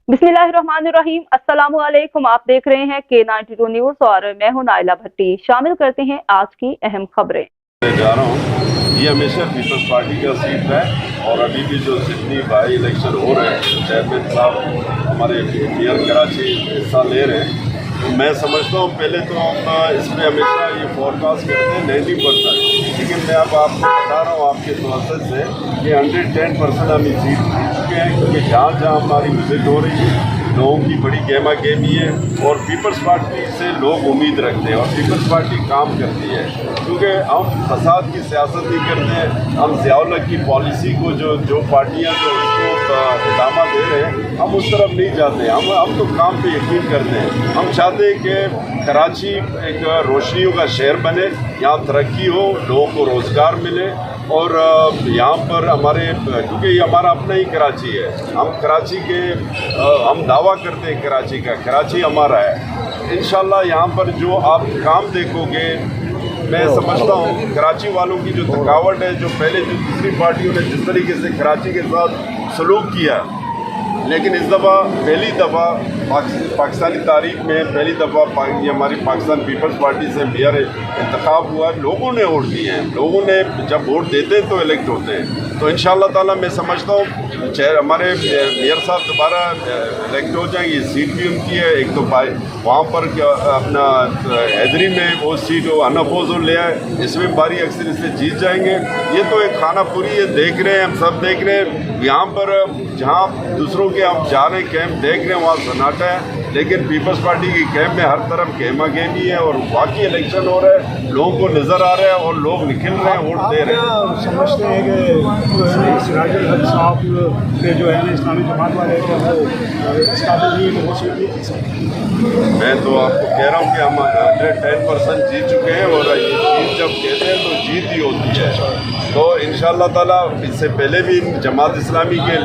बिस्मिल्लाहिर्रहमानिर्रहीम। अस्सलामु अलैकुम। आप देख रहे हैं K92 न्यूज़ और मैं हूं नाइला भट्टी। शामिल करते हैं आज की अहम खबरें। जा रहा हूँ, ये हमेशा पीपल्स पार्टी का सीट है और अभी भी जो जितनी बाई इलेक्शन हो रहे हैं, चेयरमैन साहब हमारे मेयर कराची हिस्सा ले रहे हैं, तो मैं समझता हूँ पहले तो हम इसमें हमेशा ये फोरकास्ट करते हैं 90%, लेकिन मैं अब आपको बता रहा हूँ आपके तवज्जुह से कि 110% हम ये सीट जीत चुके हैं, क्योंकि जहाँ जहाँ हमारी विजिट हो रही है लोगों की बड़ी गहमा गहमी है और पीपल्स पार्टी से लोग उम्मीद रखते हैं और पीपल्स पार्टी काम करती है, क्योंकि हम फसाद की सियासत नहीं करते हैं। हम ज़िया-उल-हक की पॉलिसी को जो पार्टियां जो उसको इदामा दे रहे हैं, हम उस तरफ नहीं जाते। हम तो काम पे यकीन करते हैं। हम चाहते हैं कि कराची एक रोशनियों का शहर बने, यहाँ तरक्की हो, लोगों को रोज़गार मिले और यहाँ पर हमारे, क्योंकि ये हमारा अपना ही कराची है, हम कराची के हम दावा करते हैं कराची का, कराची हमारा है। इंशाल्लाह यहाँ पर जो आप काम देखोगे, मैं समझता हूँ कराची वालों की जो थकावट है, जो पहले जो दूसरी पार्टियों ने जिस तरीके से कराची के साथ सलूक किया, लेकिन इस दफ़ा पहली दफ़ा पाकिस्तानी तारीख में पहली दफ़ा ये हमारी पाकिस्तान पीपल्स पार्टी से मेयर इंतखाब हुआ। लोगों ने वोट दिए हैं, लोगों ने जब वोट देते हैं तो इलेक्ट होते हैं। तो इंशाअल्लाह ताला मैं समझता हूँ हमारे मेयर साहब दोबारा इलेक्ट हो जाएंगे। सीट भी उनकी है, एक तो वहाँ पर अपना हैदरी में वो सीट अनअपोज ले आए, इसमें भारी अक्सर से जीत जाएंगे। ये तो एक खाना पूरी है, देख रहे हैं, हम सब देख रहे हैं। यहाँ पर जहाँ दूसरों के आप जा रहे कैंप देख रहे हैं वहाँ सन्नाटा है, लेकिन पीपल्स पार्टी की कैंप में हर तरफ गहमा गहमी है और वाकई इलेक्शन हो रहा है, लोगों को नज़र आ रहा है और लोग निकल रहे हैं, वोट दे रहे हैं। समझते हैं कि सिराजुल हक साहब के जो है इस्लामी जमात वाले हैं वो इस काबिल नहीं है वो सीट। मैं तो आपको कह रहा हूँ कि हम 110% जीत चुके हैं और ये जीत जब कहते हैं तो जीत ही होती है। तो इंशाअल्लाह ताला इससे पहले भी जमात इस्लामी के